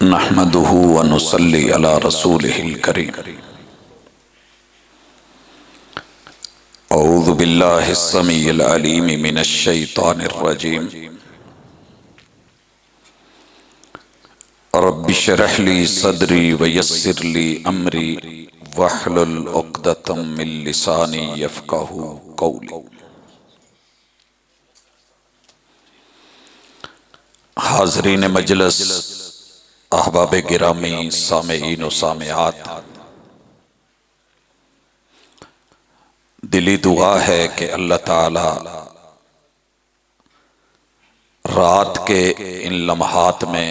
नहमदुहु व नुसल्ली अला रसूलिहिल करीम। औज़ु बिल्लाहिस समीइल अलीम मिनश शैतानिर रजीम। रब्बि श्रह ली सदरी व यस्सिर ली अमरी वहलुल उक़दतम मिन लिसानी यफ़क़हू क़ौली। हाज़रीन मजलिस, अहबाब गिरामी, सामेईन व सामेआत, दिली दुआ है कि अल्लाह ताला रात के इन लम्हात में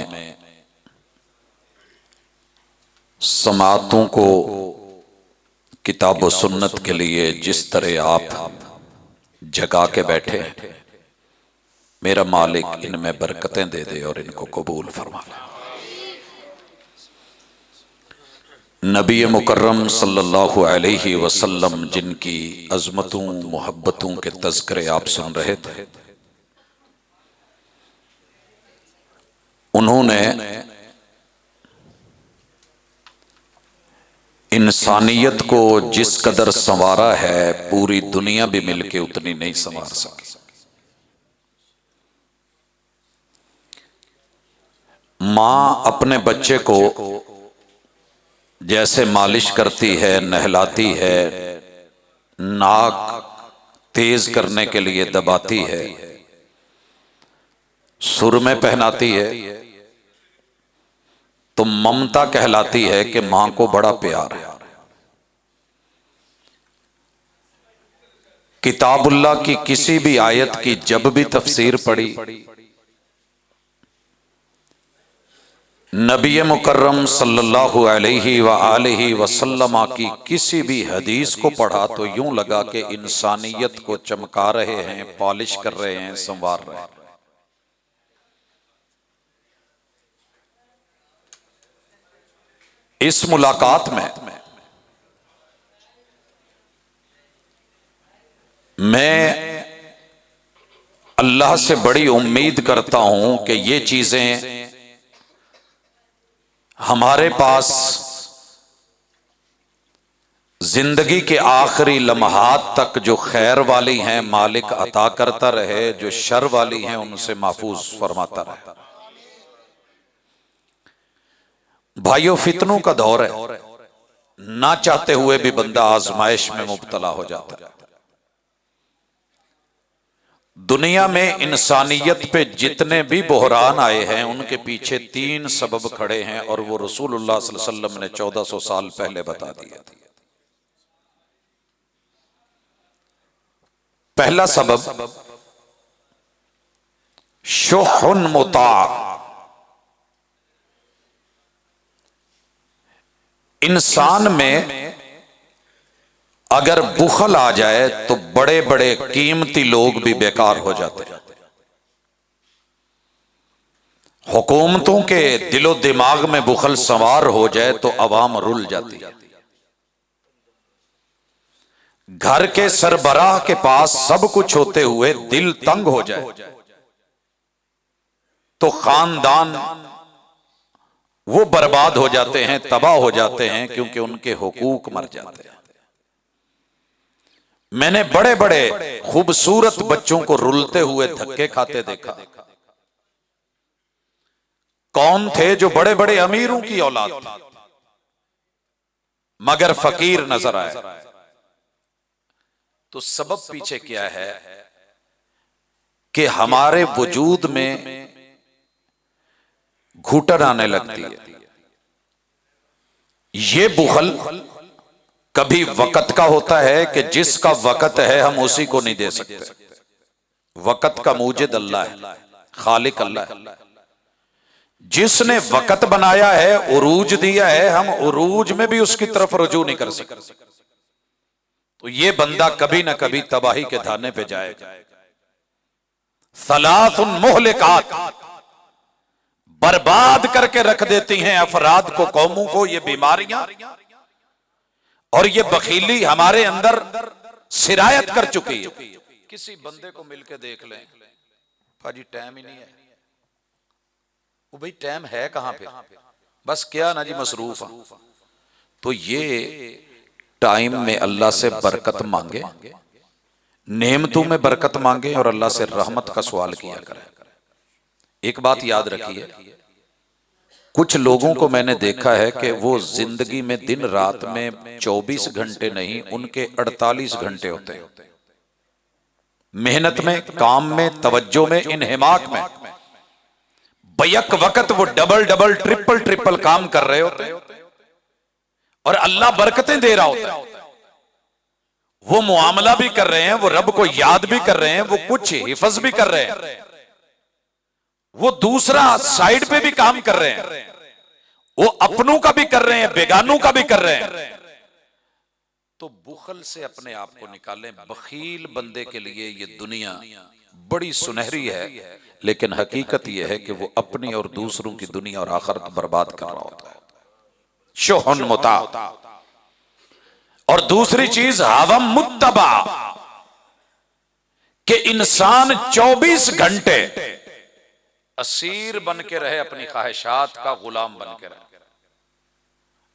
समातों को किताब व सुन्नत के लिए जिस तरह आप जगा के बैठे, मेरा मालिक इनमें बरकतें दे दे और इनको कबूल फरमा ले। नबी मुकर्रम सल्लल्लाहु अलैहि वसल्लम जिनकी अज़मतों मोहब्बतों के तज़किरे आप सुन रहे थे, उन्होंने इंसानियत को जिस कदर संवारा है, पूरी दुनिया भी मिलके उतनी नहीं संवार सकी। माँ अपने बच्चे को जैसे मालिश करती है, नहलाती है, नाक तेज करने के लिए दबाती है, सुर में पहनाती है, तो ममता कहलाती है कि मां को बड़ा प्यार है। किताबुल्लाह की किसी भी आयत की जब भी तफसीर पढ़ी, नबी मुकर्रम सल्लल्लाहु अलैहि व आलिहि वसल्लम की किसी भी हदीस को पढ़ा तो यूं लगा कि इंसानियत को चमका रहे हैं, पॉलिश कर रहे हैं, संवार रहे हैं। इस मुलाकात में मैं अल्लाह से बड़ी उम्मीद करता हूं कि ये चीजें हमारे पास जिंदगी के आखिरी लम्हात तक जो खैर वाली हैं मालिक अता करता रहे, जो शर वाली हैं उनसे महफूज फरमाता रहे। भाइयों, फितनों का दौर है, ना चाहते हुए भी बंदा आजमाइश में मुब्तला हो जाता है। दुनिया में इंसानियत पे जितने भी बहरान आए हैं उनके पीछे तीन सबब खड़े हैं और वो रसूलुल्लाह सल्लल्लाहु अलैहि वसल्लम ने 1400 साल पहले बता दिया था। पहला सबब शुहुन मुता, इंसान में अगर बुखल आ जाए तो बड़े बड़े कीमती लोग भी बेकार हो जाते हैं। हुकूमतों के दिलो दिमाग में बुखल सवार हो जाए तो अवाम रुल जाती है। घर के सरबराह के पास सब कुछ होते हुए दिल तंग हो जाए तो खानदान वो बर्बाद हो जाते हैं, तबाह हो जाते हैं, क्योंकि उनके हुकूक मर जाते हैं। मैंने बड़े बड़े खूबसूरत बच्चों को रुलते हुए धक्के खाते देखा। कौन थे? जो बड़े बड़े अमीरों की औलाद थी मगर फकीर नजर आए। तो सबब पीछे क्या है कि हमारे वजूद में घुटन आने लगती है। ये बुखल कभी वक़्त का होता है कि जिसका वक़्त है हम उसी को नहीं दे सकते। वक़्त का मूजिद अल्लाह है, खालिक अल्लाह है। जिसने वक़्त बनाया है, उरूज दिया है, हम उरूज में भी उसकी तरफ रुजू नहीं कर सकते। तो ये बंदा कभी ना कभी तबाही के धाने पे जाएगा। सलासुन मुहलिकात, बर्बाद करके रख देती हैं अफराद को, कौमों को, ये बीमारियां और ये बखीली हमारे अंदर सिरायत कर चुकी है। किसी बंदे को मिलके देख लें, भाजी टाइम ही नहीं है। वो भाई टाइम है कहां पे? बस क्या ना जी मसरूफ हाँ। तो ये टाइम में अल्लाह से बरकत मांगे, नेमतों में बरकत मांगे और अल्लाह से रहमत का सवाल किया करें। एक बात याद रखिए, कुछ लोगों को मैंने देखा है कि वो जिंदगी में दिन रात में 24 घंटे नहीं, उनके 48 घंटे होते हैं मेहनत में, काम में, तवज्जो में, इन्हिमाक में। बैक वक्त वो डबल डबल ट्रिपल ट्रिपल काम कर रहे होते हैं और अल्लाह बरकतें दे रहा होता है। वो मुआमला भी कर रहे हैं, वो रब को याद भी कर रहे हैं, वो कुछ हिफज भी कर रहे हैं, वो दूसरा साइड पे भी काम कर रहे हैं, वो अपनों का भी कर रहे हैं, बेगानों का भी कर रहे हैं। तो बुखल से अपने आप को निकालें। बखील बंदे के लिए ये दुनिया बड़ी सुनहरी है, लेकिन हकीकत यह है कि वो अपनी और दूसरों की दुनिया और आखिरत बर्बाद कर रहा होता है। शोहन मुता। और दूसरी चीज हवम मुत्तबा, कि इंसान 24 घंटे असीर बन के रहे, अपनी ख्वाहिशात का गुलाम बन के रहे।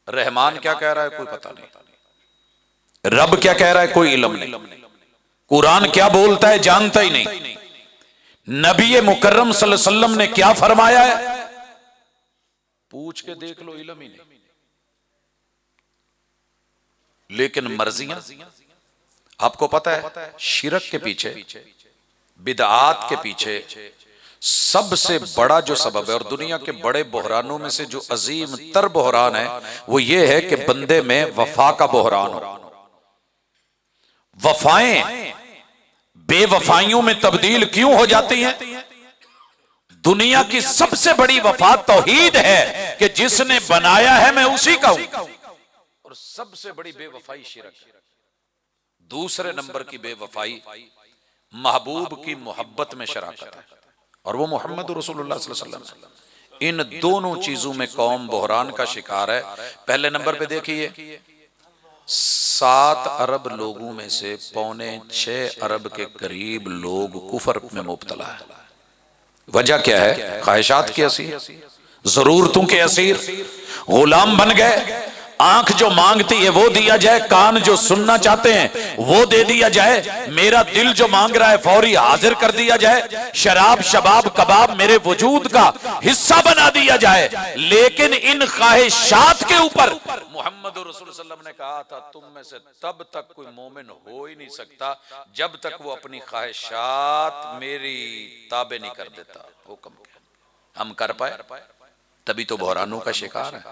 रहमान क्या कह रहा है कोई पता नहीं, रब क्या कह रहा है कोई इल्म नहीं, कुरान क्या बोलता है जानता ही नहीं, नबी मुकर्रम सल्लल्लाहु अलैहि वसल्लम ने क्या फरमाया है पूछ के देख लो, इल्म ही नहीं। लेकिन मर्जियां, आपको पता है शिरक के पीछे, बिदआत के पीछे सबसे बड़ा जो सबब है, और दुनिया के बड़े बहरानों में से जो अजीम तर बहरान है, वो ये है कि बंदे में वफा का बहरान हो। वफाएं बेवफाइयों में तब्दील क्यों हो जाती हैं? दुनिया की सबसे बड़ी वफा तौहीद है कि जिसने बनाया है मैं उसी का हूं, और सबसे बड़ी बेवफाई शिरक है। दूसरे नंबर की बेवफाई महबूब की मोहब्बत में शराकत है, और वो मोहम्मद रसूलुल्लाह सल्लल्लाहु अलैहि वसल्लम। इन दोनों चीजों में कौम बहरान का शिकार है। पहले नंबर पे देखिए, 7 अरब लोगों में से 6.25 अरब के करीब लोग कुफर में मुब्तला है। वजह क्या है? ख्वाहिशात के असीर, जरूरतों के असीर, गुलाम बन गए। आंख जो मांगती है वो दिया जाए, कान जो सुनना चाहते हैं वो दे दिया जाए, मेरा दिल जो मांग रहा है फौरी हाजिर कर दिया जाए, शराब शबाब कबाब मेरे वजूद का हिस्सा बना दिया जाए। लेकिन इन ख्वाहिशात के ऊपर मोहम्मद रसूल सल्लल्लाहु अलैहि वसल्लम ने कहा था, तुम में से तब तक कोई मोमिन हो ही नहीं सकता जब तक वो अपनी ख्वाहिशात मेरी ताबे नहीं कर देता। हुक्म हम कर पाए तभी तो बहरानों का शिकार है।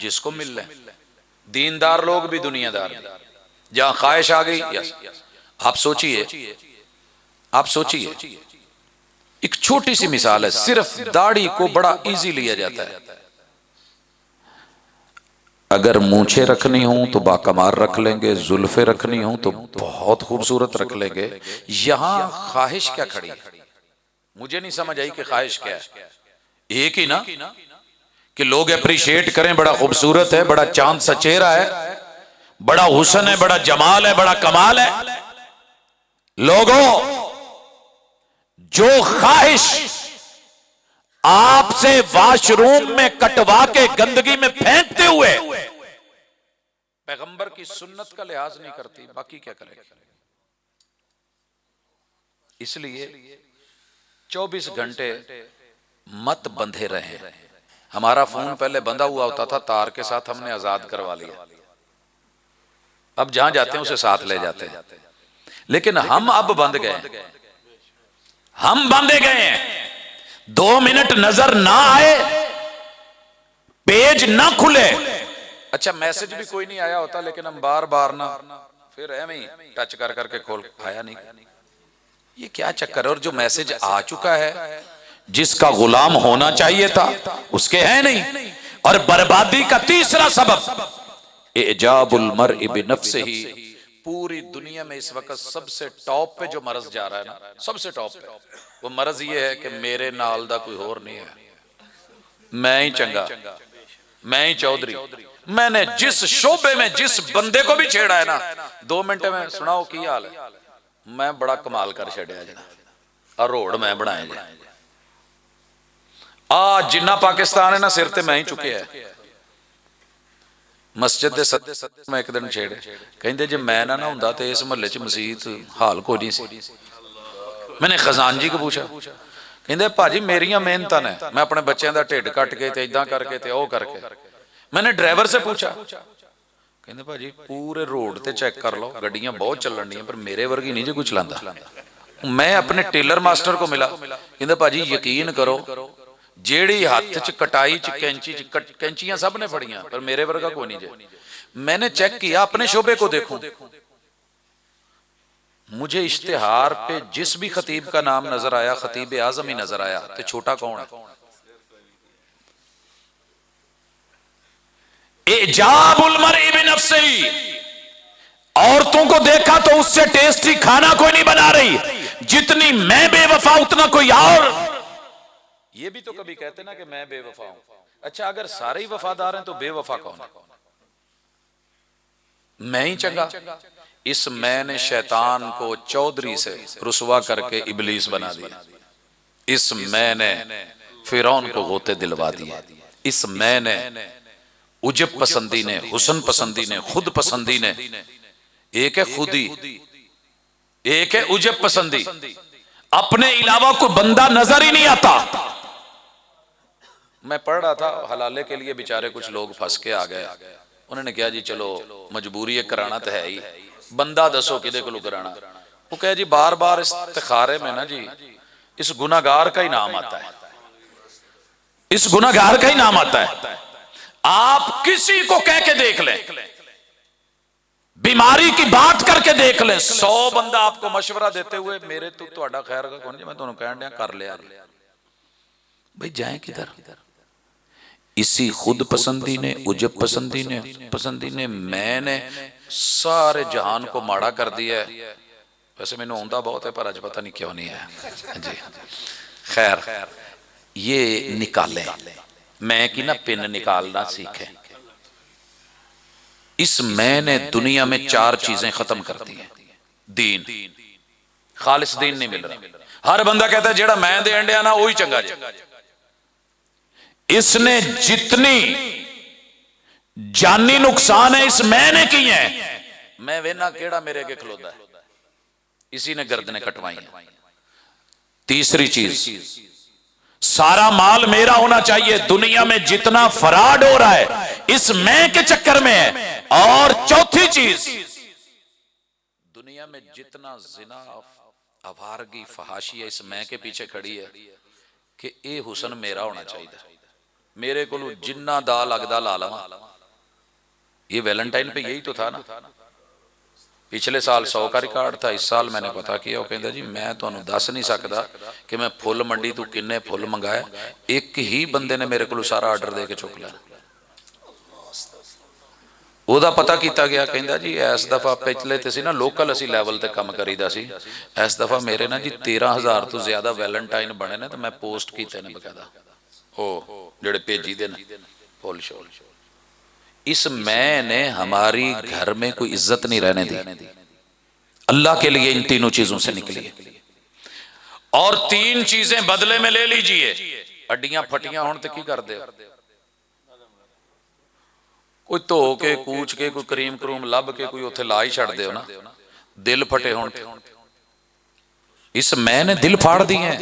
जिसको मिल रहे दीनदार लोग भी दुनियादार, जहां ख्वाहिश आ गई, यस। आप सोचिए, एक छोटी सी मिसाल है, सिर्फ दाढ़ी को बड़ा इजी लिया जाता है। अगर मूंछें रखनी हो तो बाकमार रख लेंगे, जुल्फे रखनी हो तो बहुत खूबसूरत रख लेंगे। यहां ख्वाहिश क्या खड़ी है? मुझे नहीं समझ आई कि ख्वाहिश क्या है। एक ही ना कि लोग अप्रिशिएट करें, बड़ा खूबसूरत है, बड़ा चांद सा चेहरा है, बड़ा हुस्न है, बड़ा जमाल है, बड़ा कमाल है। लोगों, जो ख्वाहिश आपसे वॉशरूम में कटवा के गंदगी में फेंकते हुए पैगंबर की सुन्नत का लिहाज नहीं करती, बाकी क्या करेगा? इसलिए 24 घंटे मत बंधे रहे। हमारा फोन पहले बंधा हुआ होता था तार के साथ, हमने आजाद करवा लिया। अब जहां जाते हैं उसे साथ ले जाते हैं। लेकिन हम अब बंध गए, हम बांधे गए हैं। 2 मिनट नजर ना आए, पेज ना खुले, अच्छा मैसेज भी कोई नहीं आया होता, लेकिन हम बार बार ना फिर एम ही टच कर करके खोल, आया नहीं, ये क्या चक्कर है? और जो मैसेज आ चुका है, जिसका गुलाम होना चाहिए था उसके है नहीं। और बर्बादी का तीसरा सबब इजाबुल मर्इ बिनफ्सिही। पूरी दुनिया में इस वक्त सबसे टॉप पे जो मर्ज जा रहा है ना, सबसे टॉप पे, वो मर्ज ये है कि मेरे नाल दा कोई और नहीं है, मैं ही चंगा, मैं ही चौधरी। मैंने जिस शोबे में जिस बंदे को भी छेड़ा है ना, 2 मिनट में सुनाओ की हाल है, मैं बड़ा कमाल कर छड़िया जना, और रोड मैं बनाए। आज जिन्ना पाकिस्तान है ना, सिर ते मैं ही चुके है। मस्जिद के सदे मैं एक दिन छेड़े, कहते जे मैं ना हुंदा तो इस महल्ले च मसीत हाल कोई नहीं सी। मैंने खजान जी को पूछा, कहते भाजी मेरिया मेहनत ने, मैं अपने बच्चों का ढिड कट के इदा करके ते ओ करके। मैंने ड्राइवर से पूछा, कहते भाजी पूरे रोड ते चेक कर लो, गड्डियां बहुत चलन दी पर मेरे वर्गी नहीं जो कुछ चलाता। मैं अपने टेलर मास्टर को मिला, कहते भाजी यकीन करो जेड़ी हाथ च कटाई च कैंची कैंचियां सब ने फड़ियां पर मेरे वर्गा कोई नहीं जे। मैंने चेक किया अपने शोबे को देखूं, मुझे इश्तिहार पे जिस भी खतीब का नाम नजर आया खतीब आजम ही नजर आया, तो छोटा कौन है? एजाबुल मरई बिनफ्सिही, औरतों को देखा तो उससे टेस्टी खाना कोई नहीं बना रही, जितनी मैं बेवफा उतना कोई और। ये भी तो कभी कहते ना कि मैं बेवफा हूं। अच्छा अगर सारे ही वफादार हैं तो बेवफा कौन है? मैं ही चंगा। इस मैंने शैतान को चौधरी से रुसवा करके इबलीस बना दिया। इस मैंने फिरौन को गोते दिलवा दिए। इस मैंने उजब पसंदी ने, हुसन पसंदी ने, खुद पसंदी ने, एक है खुदी, एक है उजब पसंदी। अपने अलावा कोई बंदा नजर ही नहीं आता। मैं पढ़ रहा था हलाले के लिए बेचारे कुछ लोग फंस के आ गए। उन्होंने कहा जी चलो मजबूरी है, कराना तो है ही, बंदा दसो किदे को कराना। वो कहे जी बार बार इस्तिखारे में ना जी इस गुनाहगार का ही नाम आता है, इस गुनाहगार का ही नाम आता है। आप किसी को कह के देख लें, बीमारी की बात करके देख लें, 100 बंदा आपको मशवरा देते हुए मेरे तो ਤੁਹਾਡਾ खैर का कौन जी, मैं ਤੁਹਾਨੂੰ कहन दिया कर लिया। भाई जाए किधर? इसी खुद पसंदी ने, उजब पसंदी ने मैंने सारे जहान को माड़ा कर दिया है। वैसे मैंने आंदा बहुत है पर अज पता नहीं क्यों नहीं है जी। खैर ये निकाले, मैं की ना पिन निकालना सीखे। इस मैंने दुनिया में 4 चीजें खत्म कर दी हैं। दीन, खालिस दीन नहीं मिल रहा। हर बंदा कहता है जेड़ा मैं देन दिया ना वही चंगा जी। इसने जितनी जानी नुकसान है इस मैंने की है, मैं वेना केड़ा मेरे अगे खलोता है, इसी ने गर्दनें कटवाई है। तीसरी चीज, सारा माल मेरा होना चाहिए। दुनिया में जितना फराड हो रहा है इस मैं के चक्कर में है। और चौथी चीज, दुनिया में जितना जिना, अवारगी, फहाशी है इस मैं के पीछे खड़ी है कि ये हुसन मेरा होना चाहिए। मेरे को जिन्ना दा लगदा ला लवा। ये वैलेंटाइन पे यही तो था ना। पिछले साल 100 का रिकॉर्ड था, इस साल मैंने पता किया। वो कहता जी मैं तुहानू दस नहीं सकता कि मैं फुल मंडी तू किन्ने फुल मंगाए। एक ही बंदे ने मेरे को सारा आर्डर दे के चुक लिया। ਉਹਦਾ पता किया गया, कहता जी इस दफा पिछले तो सी ना लोकल असी लैवल ते काम करीदा सी, इस दफा मेरे ना जी 13,000 तो ज्यादा वैलेंटाइन बने ने, तो मैं पोस्ट किए ने बकायदा ओ जेड़े भेजी दे फुल शोल। इस मैं ने हमारी घर में कोई इज्जत नहीं रहने दी। अल्लाह के लिए इन तीनों चीजों से निकलिए। और 3 चीजें बदले में ले लीजिए। हड्डियां फटियां होने तो की कर दे, कोई धो के कूच के कोई करीम करूम लभ के कोई उत्थे ला ही छड़ दे ना। दिल फटे होने, इस मैं ने दिल फाड़ दी है।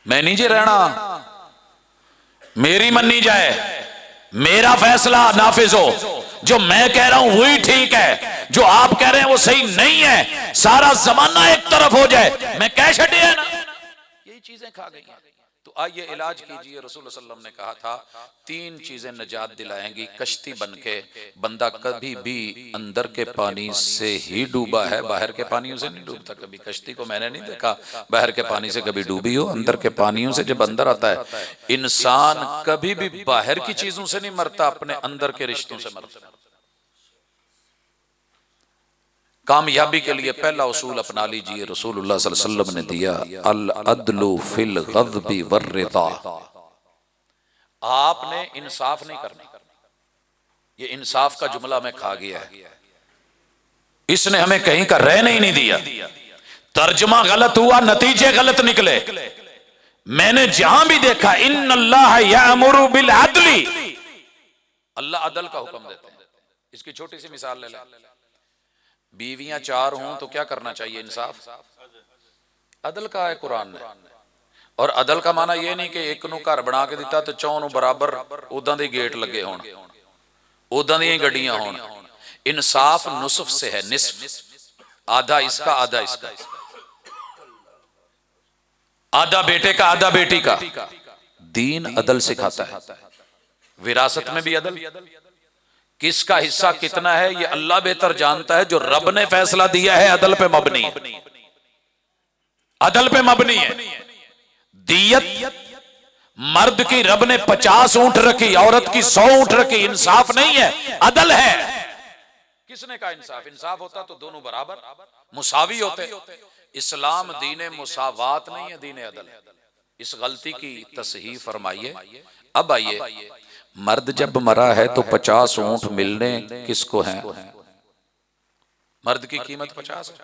मैं नहीं जे रहना, मेरी मन्नी जाए, मेरा फैसला नाफिज हो। जो मैं कह रहा हूं वही ठीक है, जो आप कह रहे हैं वो सही नहीं है। सारा जमाना एक तरफ हो जाए, मैं कह छड़े है ना। यही चीजें खा गई हैं। तो आइए इलाज कीजिए। रसूल सल्लल्लाहु अलैहि वसल्लम ने कहा था 3 चीजें निजात दिलाएंगी। कश्ती बनके बंदा कभी भी अंदर के पानी से ही डूबा है, बाहर के पानियों से नहीं डूबता। कभी कश्ती को मैंने नहीं देखा बाहर के पानी से कभी डूबी हो। अंदर के पानियों से जब अंदर आता है, इंसान कभी भी बाहर की चीजों से नहीं मरता, अपने अंदर के रिश्तों से मरता। कामयाबी के लिए पहला उसूल अपना लीजिए, रसूलुल्लाह सल्लल्लाहु अलैहि वसल्लम ने दिया, अल अदलु फिल गज़बी वर्रिदा। आपने इंसाफ नहीं करना। ये इंसाफ का जुमला में खा गया है, इसने हमें कहीं का रहने ही नहीं दिया। तर्जमा गलत हुआ, नतीजे गलत निकले। मैंने जहां भी देखा इन्नल्लाह यअमुरु बिल अदली, अल्लाह अदल का हुक्म देते हैं। इसकी छोटी सी मिसाल ले लें, बीवियां 4 हों तो क्या करना चाहिए? इंसाफ, अदल का है कुरान ने। और अदल का माना यह नहीं कि एक नूं घर बना के दिता तो 4 नूं बराबर उदां दे गेट लगे होण, उदां दी गड्डियां होण। इंसाफ नुस्फ से है, निस्फ, आधा इसका आधा इसका, आधा बेटे का आधा बेटी का। दीन अदल सिखाता है। विरासत में भी अदल, किसका हिस्सा कितना है ये अल्लाह बेहतर जानता है। जो रब ने फैसला दिया है अदल पे मबनी है, अदल पे मबनी है। दियत मर्द की रब ने 50 ऊंट रखी, औरत की 100 ऊंट रखी। इंसाफ नहीं है, अदल है। किसने कहा इंसाफ? इंसाफ होता तो दोनों बराबर मुसावी होते। इस्लाम दीने मुसावात नहीं है, दीने अदल है। इस गलती की तसहीह फरमाइए। अब आइए, मर्द जब मरा है तो 50 ऊंट मिलने किसको हैं? मर्द की कीमत 50 है।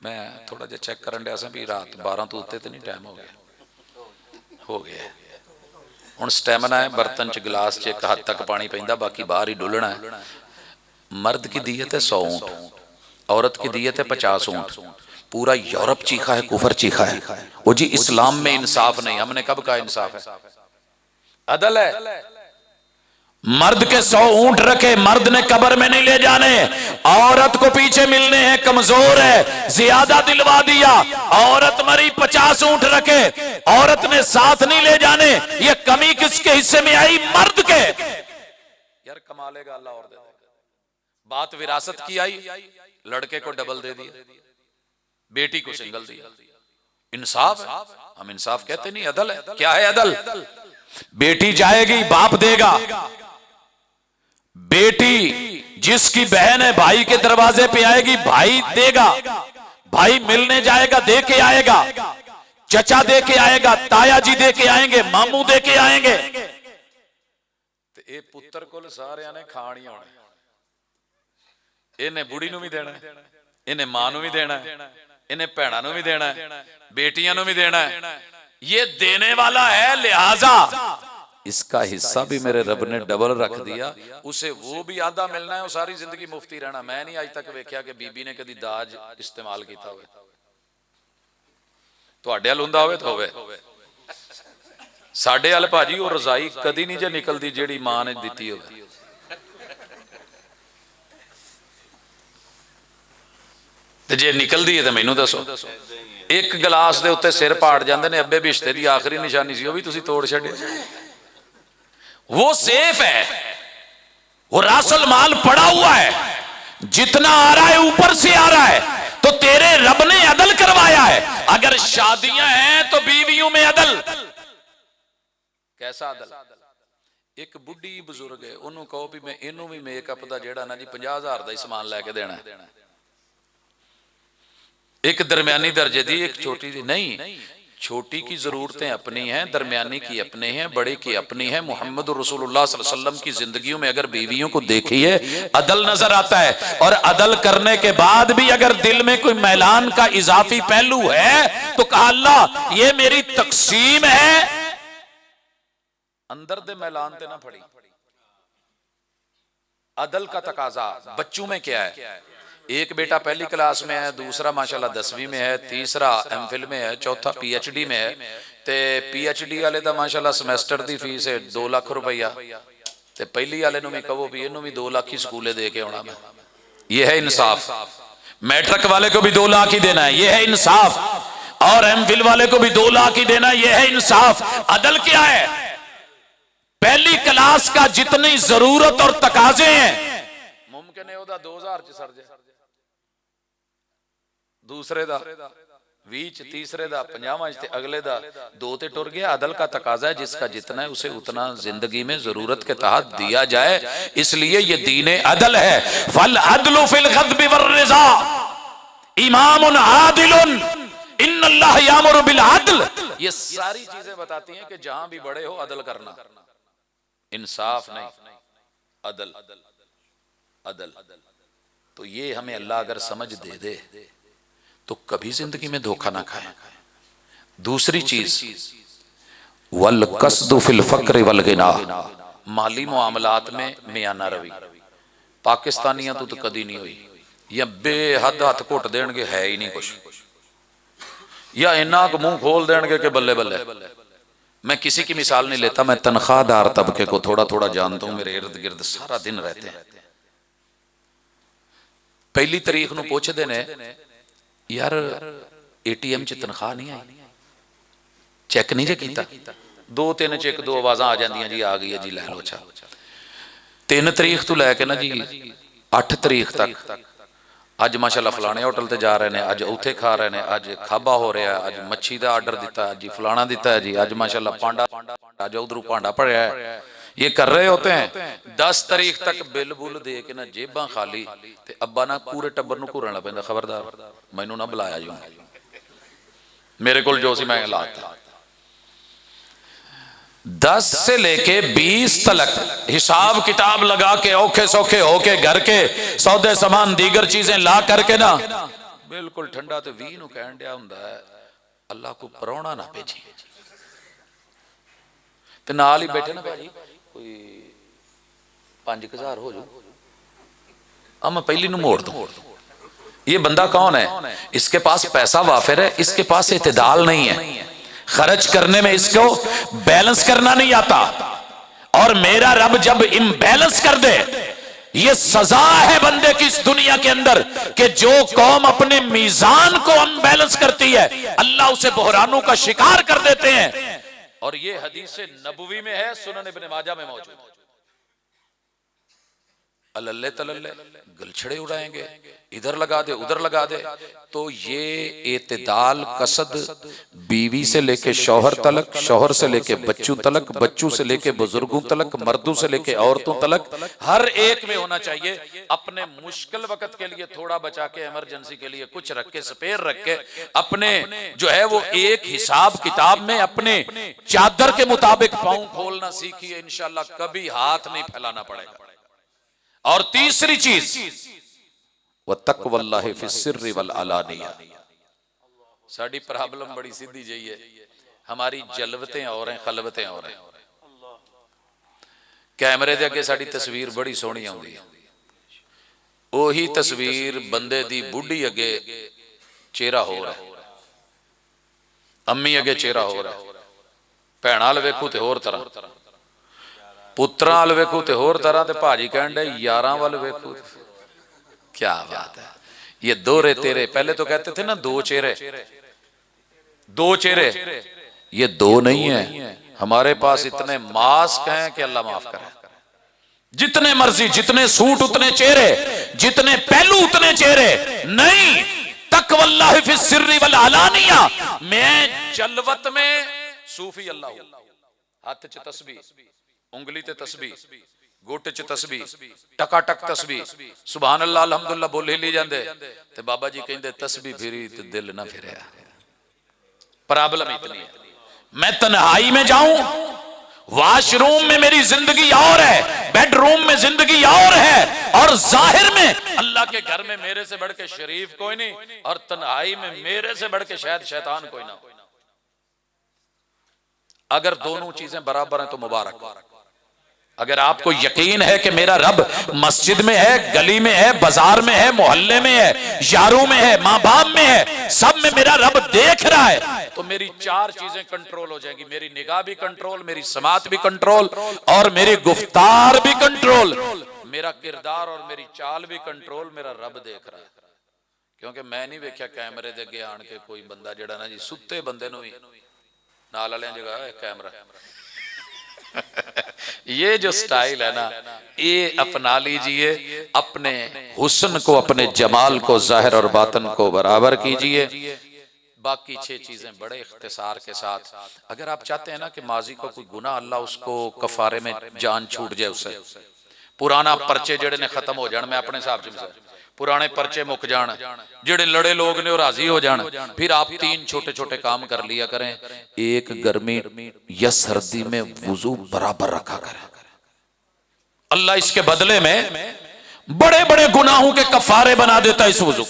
मैं थोड़ा जा चेक करन दिया भी रात 12 तो उत्ते तो नहीं टाइम हो गया हुण स्टैमिना है। बर्तन च गिलास च एक हद तक पानी पैंदा, बाकी बाहर ही डुलना है। मर्द की दीयत है 100 ऊंट, औरत की दीयत है 50 ऊंट। पूरा यूरोप चीखा है, कुफर चीखा है, वो जी इस्लाम में इंसाफ नहीं। हमने कब कहा इंसाफ है? अदल है। मर्द के 100 ऊंट रखे, मर्द ने कब्र में नहीं ले जाने, औरत को पीछे मिलने हैं, कमजोर है, ज्यादा दिलवा दिया। औरत मरी, 50 ऊंट रखे, औरत ने साथ नहीं ले जाने। ये कमी किसके हिस्से में आई? मर्द के। यार कमालेगा अल्लाह और दे देगा। बात विरासत की आई, लड़के को डबल दे दिया, बेटी को सिंगल दिया। इंसाफ है? हम इंसाफ कहते नहीं, अदल है। क्या है अदल? बेटी जाएगी, बाप देगा। बेटी जिसकी बहन है भाई के दरवाजे पे आएगी, भाई देगा। भाई मिलने जाएगा, दे के आएगा। चचा दे के आएगा, ताया जी दे के आएंगे, मामू दे के आएंगे। ते ए पुत्र कोल सारियां ने खाण ही आउणा। इन्हें बुढ़ी नूं भी देना, इन्हें मां नूं भी देना, इन्हें भैणां नूं भी देना, बेटियां नूं भी देना। ये देने वाला है, लिहाजा इसका हिस्सा भी मेरे रब ने डबल रख दिया। उसे वो भी आधा मिलना है, वो सारी जिंदगी मुफ्ती रहना। मैं नहीं आज तक वेख्या कि बीबी ने कदी दाज इस्तेमाल किया होवे। तुहाडे हल हुंदा होवे तो होवे, साडे हल भाजी वो रजाई कदी नहीं जे निकलदी जेड़ी मां ने दित्ती होवे। ते जे निकलदी है तो मैनू दसो। एक गिलास दे उत्ते सिर पाड़ जांदे ने, अब्बे बिश्ते दी आखिरी निशानी सी, वो भी तुसी तोड़ छड्डिया। वो सेफ है, वो रासुल माल पड़ा हुआ है, जितना आ रहा है ऊपर से आ रहा है। तो तेरे रब ने अदल करवाया है। अगर शादियां हैं तो बीवियों में अदल। कैसा अदल? एक बुढ़ी बुजुर्ग है, उन्होंने कहो भी मैं इनू भी मेकअप का जेड़ा ना जी 50,000 का ही सामान लैके देना है। एक दरमियानी दर्जे दी, एक छोटी दी नहीं। छोटी की जरूरतें अपनी हैं, दरमियानी की अपनी हैं, बड़े की अपनी है। मोहम्मद रसूलुल्लाह सल्लल्लाहु अलैहि वसल्लम की जिंदगियों में अगर बीवियों को देखिए, अदल नजर आता है। और अदल करने के बाद भी अगर दिल में कोई मैलान का इजाफी पहलू है तो कहा अल्लाह ये मेरी तकसीम है, अंदर दे मैलान ते ना फड़ी। अदल का तकाजा बच्चों में क्या है? एक बेटा पहली क्लास में है, दूसरा माशाल्लाह 10वीं में है, तीसरा एमफिल में है, चौथा पीएचडी में है। ते पीएचडी वाले दा माशाल्लाह सेमेस्टर दी फीस है 2 लाख रुपया। ते पहली वाले नूं भी कहो भी इनू भी 2 लाख ही स्कूले दे के आना। ये है इंसाफ। मैट्रिक वाले को भी 2 लाख ही देना है, ये है इंसाफ। और एमफिल वाले को भी 2 लाख ही देना, ये है इंसाफ। अदल क्या है? पहली क्लास का जितनी जरूरत और तकाजे हैं, मुमकिन है ओदा 2000 च सर जाए, दूसरे दा 20, तीसरे दा 50, ते अगले दा 2 ते टुर गया। अदल का तकाजा है, जिसका जितना है उसे उतना जिंदगी में जरूरत के तहत दिया जाए। इसलिए ये दीने अदल है। फल अदलु फिल गज़बि वर्रिज़ा इमामुन आदिलुन इन्नल्लाह यामुरु बिल अदल। ये सारी चीजें बताती हैं कि जहां भी बड़े हो अदल करना, इंसाफ नहीं, अदल। अदल तो ये हमें अल्लाह अगर समझ दे दे तो कभी जिंदगी में धोखा ना खाए। दूसरी चीज वल कसदु फिल फक्र वल गिना, माली मुआमलात में मियाना रवि पाकिस्तानियों तो कदी नहीं हुई, या बेहद हथ घुट देंगे है ही नहीं कुछ, या इन्ना को मुंह खोल देंगे कि बल्ले बल्ले। मैं किसी की मिसाल नहीं लेता, मैं तनख्वाहदार तबके को थोड़ा थोड़ा जानता हूं, मेरे इर्द गिर्द सारा दिन रहते हैं। पहली तारीख नूं पुछदे ने यार एटीएम च तनख्वाह नहीं आई, चेक नहीं जे कीता, 2-3 चेक 2 आवाज़ां आ जांदियां जी आ गई है जी लै लो। अच्छा 3 तारीख तो लैके ना जी 8 तारीख तक अज माशाल्लाह फलाने होटल ते जा रहे हैं, अज उत्थे खा रहे हैं, अज खाबा हो रहा है, अज मच्छी का आर्डर दिता है जी, फलाना दिता है जी, अज माशाल्लाह पांडा अज उधरों भांडा भरया है, ये कर रहे होते हैं। 10 तारीख तक बिल बुल दे के ना जेबां खाली, ते अब्बा ना पूरे टब्बर नूं घूरन लग पैंदा, खबरदार मैनू ना बुलाया जी, मेरे को जो सी मैं लाता। 10 से लेके 20 तक हिसाब किताब लगा के औखे सौखे होके घर के सौदे सामान दीगर चीजें ला करके ना बिल्कुल ठंडा तो 20 नूं कहन दिया हुंदा है अल्लाह को परौना ना भेजी, ते नाल ही बैठे ना भाजी कोई 5000 हो जाओ, अब मैं पहली नूं मोड़ दूं। ये बंदा कौन है? इसके पास पैसा वाफिर है, इसके पास इत्तेदाल नहीं है, खर्च करने में इसको बैलेंस करना नहीं आता। और मेरा रब जब इम्बैलेंस कर दे, ये सजा है बंदे की इस दुनिया के अंदर कि जो कौम अपने मीजान को अनबैलेंस करती है अल्लाह उसे बहरानों का शिकार कर देते हैं। और ये हदीस नबवी में है, सुनन इब्न माजा में मौजूद। अल्ले तलल्ले गलछड़े उड़ाएंगे, इधर लगा दे उधर लगा दे। तो ये एतदाल कसद बीवी से लेके शौहर तलक, शौहर से लेके बच्चों तलक, बच्चों से लेके बुजुर्गों तलक, मर्दों से लेके औरतों तलक, हर एक में होना चाहिए। अपने मुश्किल वक्त के लिए थोड़ा बचा के, इमरजेंसी के लिए कुछ रख के, स्पेयर रख के, अपने जो है वो एक हिसाब किताब में अपने चादर के मुताबिक पांव खोलना सीखिए, इंशाल्लाह कभी हाथ नहीं फैलाना पड़ेगा। और तीसरी चीज वत्तक़वल्लाहि फिस्सिर्रि वल अलानिया। साड़ी प्रॉब्लम बड़ी सीधी जी है, हमारी जलवतें और हैं, खलवतें और हैं। कैमरे दे अगे साड़ी तस्वीर बड़ी सोहनी आउंदी है, ओही तस्वीर बंदे दी बुढ़ी अगे चेहरा हो रहा है, अम्मी अगे चेहरा हो रहा है, भैणां अल वेखो ते होर तरह, पुत्रां अल वेखो ते होर तरह, ते भाजी कहण डे यारां वल वेखो। क्या बात है, ये दोहरे तेरे। पहले तो कहते थे ना 2 चेहरे, 2 चेहरे, ये 2 नहीं है। हमारे पास इतने मास्क हैं कि अल्लाह माफ करे, जितने मर्जी, जितने सूट उतने चेहरे, जितने पहलू उतने चेहरे नहीं। तक़वल्लाहि फिस्सिर्रि वल अलानिया। मैं जलवत में सूफी अल्लाह हूं, हाथ च तस्बीह, उंगली ते तस्बीह, गोटे च तस्बीह, टकाटक तस्बीह, सुभान अल्लाह अल्हम्दुलिल्लाह बोले ली जांदे। ते बाबा जी कहंदे तस्बीह फिरी ते दिल ना फिरया। प्रॉब्लम इतनी है, मैं तन्हाई में जाऊं, वॉशरूम में मेरी जिंदगी और है, बेडरूम में जिंदगी और है, और जाहिर में अल्लाह के घर में मेरे से बढ़ के शरीफ कोई नहीं, और तन्हाई में मेरे से बढ़ के शायद शैतान कोई ना। अगर दोनों चीजें बराबर हैं तो मुबारक। अगर आपको यकीन है कि मेरा रब मस्जिद में है, गली में है, बाजार में है, मोहल्ले में है, यारों में है, माँ बाप में है, सब में मेरा रब देख रहा है, तो मेरी 4 चीजें कंट्रोल हो जाएंगी। मेरी निगाह भी कंट्रोल, मेरी समात भी कंट्रोल, और मेरी गुफ्तार भी कंट्रोल, मेरा किरदार और मेरी चाल भी कंट्रोल। मेरा रब देख रहा है, क्योंकि मैं नहीं वेख्या कैमरे दे अगे आन के कोई बंदा जड़ा ना जी सुते बंदे नूं भी नाल वाले जगह कैमरा। ये जो स्टाइल है ना, ये अपना लीजिए, अपने हुस्न को, अपने जमाल को, जाहिर और बातन को बराबर कीजिए। बाकी 6 चीजें बड़े इख्तिसार के साथ, अगर आप चाहते हैं ना कि माजी को कोई गुनाह अल्लाह उसको कफारे में जान छूट जाए, उससे पुराना पर्चे जेड़े ने खत्म हो जाने, मैं अपने हिसाब से पुराने पर्चे मुक जान, जेड़े लड़े लोग ने राजी हो जान, फिर आप 3 छोटे छोटे काम कर लिया करें। एक, गर्मी या सर्दी में वुजू बराबर रखा करें, अल्लाह इसके बदले में बड़े बड़े गुनाहों के कफारे बना देता है इस वुजू।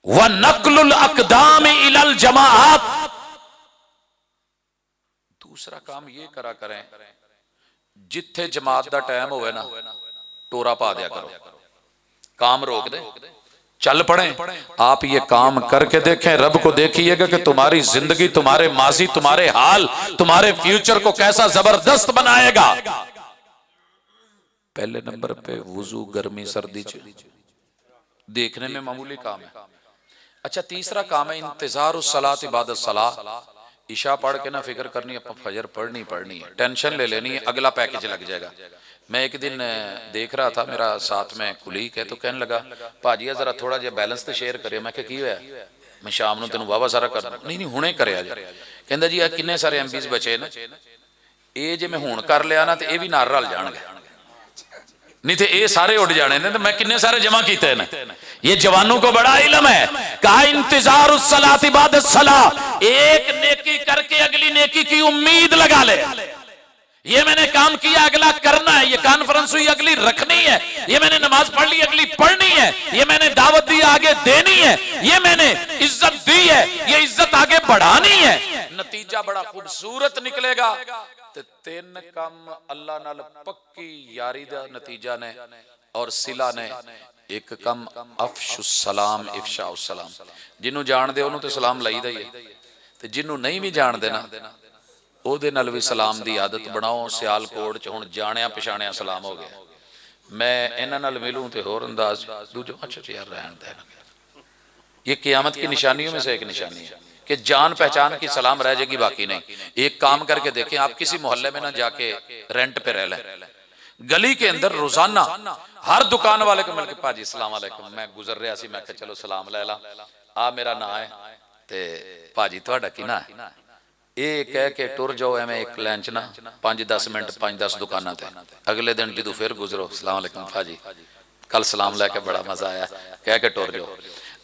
व नक्लुल अक़दाम इलल जमाआत। दूसरा काम ये करा करें, जिथे जमात का टाइम होवे ना टोरा पा दिया करो, काम रोक दे, चल पड़े। आप ये काम करके देखें, रब को देखिएगा कि तुम्हारी जिंदगी, तुम्हारे माजी, तुम्हारे हाल, तुम्हारे फ्यूचर को कैसा जबरदस्त बनाएगा। पहले नंबर पे वुजू गर्मी सर्दी देखने में मामूली काम है। अच्छा, तीसरा काम है इंतजार उस सलात इबादत सलाह। ईशा पढ़ के ना फिक्र करनी अपन फजर पढ़नी है, टेंशन ले लेनी है, अगला पैकेज लग जाएगा। मैं एक दिन देख रहा था, मेरा साथ में कुलीग है, तो कहने लगा भाजी जरा थोड़ा जिहा बैलेंस तो शेयर करियो। मैं की होया, मैं शाम को तेन वावा सारा करना। नहीं हुणे करे आज। कहंदा जी किन्ने सारे एमपीज बचे ना, ये जे मैं हुण कर लिया ना तो ये भी नाल रल जाणगे, नहीं तो ये सारे उड़ जाने ने, तो मैं किन्ने सारे जमा किए ने। ये जवानों को बड़ा इल्म है। कहा इंतजार उस सलात इबादत सलाह, एक नेकी करके अगली नेकी की उम्मीद लगा ले। ये मैंने काम किया अगला करना है, ये कॉन्फ्रेंस हुई अगली रखनी है, ये मैंने नमाज पढ़ ली अगली पढ़नी है, ये मैंने दावत दी आगे देनी है, ये मैंने इज्जत दी है, ये इज्जत आगे बढ़ानी है। नतीजा बड़ा खूबसूरत निकलेगा। ते तीन काम अल्लाह नाल पक्की यारी दा नतीजा ने और सिला ने। एक कम अफशुस सलाम इफशाउस सलाम, जिन्हों जानदे उन्हों ते सलाम लाईदा ही है, ते जिन्हों नहीं भी जानदे ना ਉਹਦੇ ਨਾਲ भी सलाम की आदत बनाओ। सियालकोट च हुण जाणिया पछाणिया सलाम हो गया। मैं इन्हां नाल मिलूं तो होर अंदाज दूजो अच्छा यार रहन दे। ये क़यामत की निशानियों में से एक निशानी है कि जान पहचान की सलाम रह जाएगी, बाकी नहीं। एक काम करके देखें, आप किसी मोहल्ले में ना जाके रेंट पे रह लें, गली के अंदर रोजाना हर दुकान वाले को मिलकर भाजी सलाम अलैकुम, मैं गुजर रहा सी, मैं चलो सलाम लै ला, आ मेरा ना है ते भाजी तुहाडा की ना है, ये कह के टुर जाओ एवं एक लाइन च ना 5-10 मिनट 5-10 दुकाना ते। अगले दिन जो फिर गुजरो सलाम अलैकुम भाजी, कल सलाम लैके बड़ा मजा आया, कह के टुर जाओ।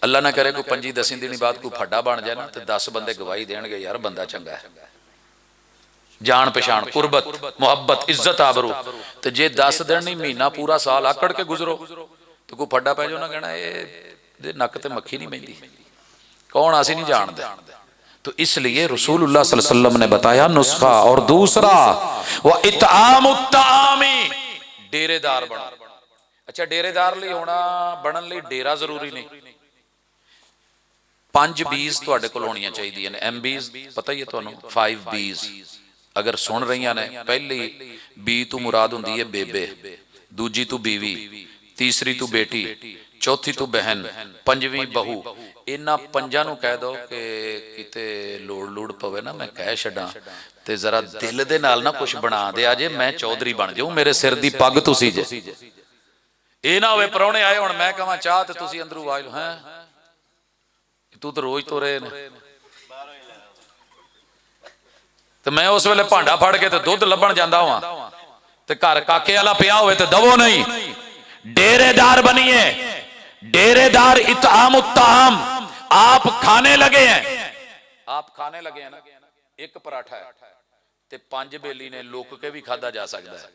अल्लाह ना करे कोई 5-10 दिन बाद कोई फड्डा बन जाए ना, तो 10 बंदे गवाही देंगे यार बंदा चंगा है, जान पछाण, कुर्बत, मुहब्बत, इज्जत, आबरू। तो जे 10 दिन नहीं महीना पूरा साल आकड़ के गुजरो तो कोई फड्डा पै जाओ ना, कहना ये नक ते मक्खी नहीं बहती, कौन असी नहीं जानते। तो इसलिए रसूलुल्लाह सल्लल्लाहु अलैहि वसल्लम ने बताया नुस्खा। और दूसरा वह इत्आमुत तामी, डेरेदार बनो। अच्छा, डेरेदार लिए होना बनन लिए डेरा जरूरी नहीं, 5 B's तुहाडे कोल होनियां चाहिए ने। MBs पता ही है तुहानू, 5 B's अगर सुन रही ने। पहली बी तू मुराद हुंदी है बेबे, दूजी तू बीवी, तीसरी तू बेटी, चौथी तू बहन, पंजवीं बहू। इन्हां पंजां नूं कह दो कि किते लोड़ लूड़ पवे ना, मैं कह छड्डां ते जरा दिल दे नाल ना कुछ बना दे जे, मैं चौधरी बन जाऊं, मेरे सिर दी पग तुसी जे। ये ना होवे परौणे आए हुण मैं कहां चाह ते तुसी अंदरों आवाज लो हैं तू तो रोज तो रहे ने, तो मैं उस वेले भांडा फड़ के ते दुध लभण जांदा होवां ते घर काके वाला पिया होवे ते दवो नहीं। डेरेदार बनिए, डेरेदार इत्आमुत ताम। आप खाने लगे हैं, आप खाने लगे हैं ना, एक पराठा है ते 5 बेली ने लुक के भी खादा जा सकता है,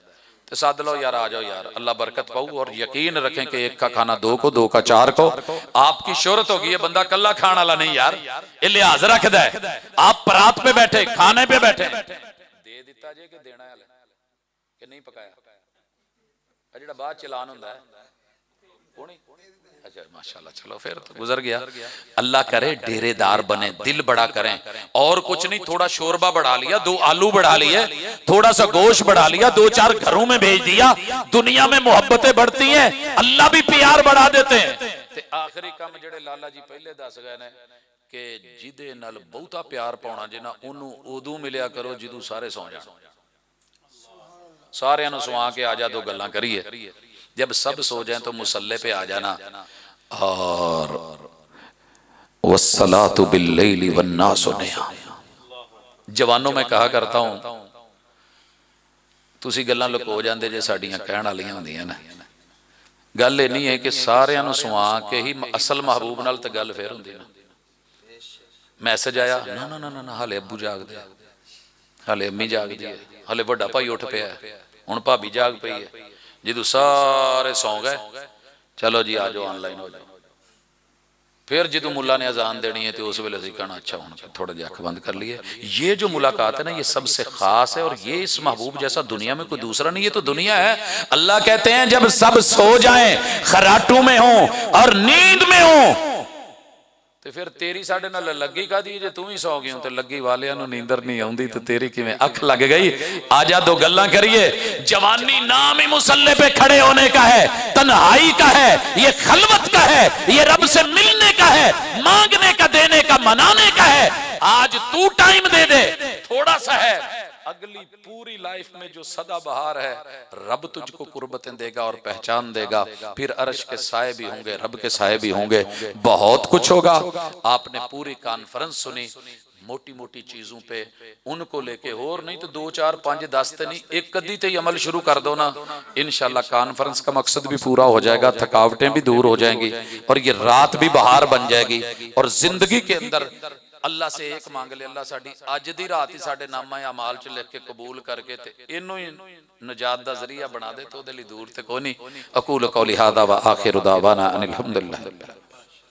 तो सद लो यार आ जाओ यार, अल्लाह बरकत पाऊ। और यकीन रखें कि एक का खाना 2 को, 2 का 4 को। आपकी शोहरत होगी, ये बंदा कल्ला खाने वाला नहीं यार, ये लिहाज रखदा है। आप परात पे बैठे, खाने पे बैठे, दे दिता जे कि देना है कि नहीं पकाया, जेड़ा बाद चलान हुंदा है कोनी। अच्छा माशाल्लाह, चलो फिर तो गुजर गया। अल्लाह करे डेरेदार बने, दिल बड़ा करें। और कुछ नहीं, थोड़ा शोरबा बढ़ा लिया, 2 आलू बढ़ा लिए, थोड़ा सा गोश्त बढ़ा लिया, 2-4 घरों में भेज दिया, दुनिया में मोहब्बतें बढ़ती हैं, अल्लाह भी प्यार बढ़ा देते हैं। ते आखिरी काम जेड़े लाला जी पहले दस गए ने कि जिदे नाल बहुता प्यार पाउणा जे ना, ओनू उदों मिलिया करो जिदों सारे सौ जाण। सारियां नूं सुआ के आ जा, 2 गल्लां करिए। जब सब सो जाए तो मुसल्ले पे आ जाना। और वस्सलातु बिल्लैलि वन्नासु नियाम। जवानों में कहा करता हूं, तुसी गल्लां लुको जांदे जे साडियां कहण वालियां हुंदियां ने। गल ये नहीं है कि सारियां नूं सुआ के ही असल महबूब नाल ते गल फिर हुंदी ना। मैसेज आया, ना ना ना ना हाले अब्बू जागदे, हाले अम्मी जागदी है, हाले वड्डा भाई उठ पिया, हुण भाभी जाग पई है। जो सारे सौ गए, चलो जी आ जाओ ऑनलाइन हो जाओ। फिर जो मुला ने अजान देनी है तो उस वेले कहना अच्छा हूं थोड़ा जिहा अख बंद कर लिए। ये जो मुलाकात है ना, ये सबसे खास है, और ये इस महबूब जैसा दुनिया में कोई दूसरा नहीं। ये तो दुनिया है। अल्लाह कहते हैं जब सब सो जाएं, खराटू में हो और नींद में हो, तो फिर तेरी साडे नाल लगी कादी जे तू ही सौ गई तो लगी वालियां नूं नींदर नहीं आउंदी तो तेरी किवें अख लग गई। आजा दो गल्लां करिए। जवानी नाम ही मुसल्ले पे खड़े होने का है, तन्हाई का है, ये खलवत का है, ये रब से मिलने का है, मांगने का, देने का, मनाने का है। आज तू टाइम दे दे, थोड़ा सा है, अगली पूरी लाइफ में जो सदा बहार है, रब तुझको कुर्बतें देगा और पहचान देगा। फिर अर्श के साए भी होंगे, रब के साए भी होंगे, बहुत कुछ होगा। आपने पूरी कॉन्फ्रेंस सुनी मोटी मोटी चीजों पे, उनको लेके और नहीं तो 2 4 5 10 ते नहीं, एक कदी ते अमल शुरू कर दो ना, इंशाल्लाह कॉन्फ्रेंस का मकसद भी पूरा हो जाएगा, थकावटें भी दूर हो जाएंगी और ये रात भी बहार बन जाएगी। और जिंदगी के अंदर अल्लाह से एक मांग ले, अल्लाह साडी अज दी रात ही साडे नामा अमाल च लिख के कबूल करके ते इनू ही नजात दा जरिया बना दे तो ओदे लई दूर ते कोई नहीं। अकूल कौली हादा व आखिर दावाना अनिल हम्दुलिल्लाह।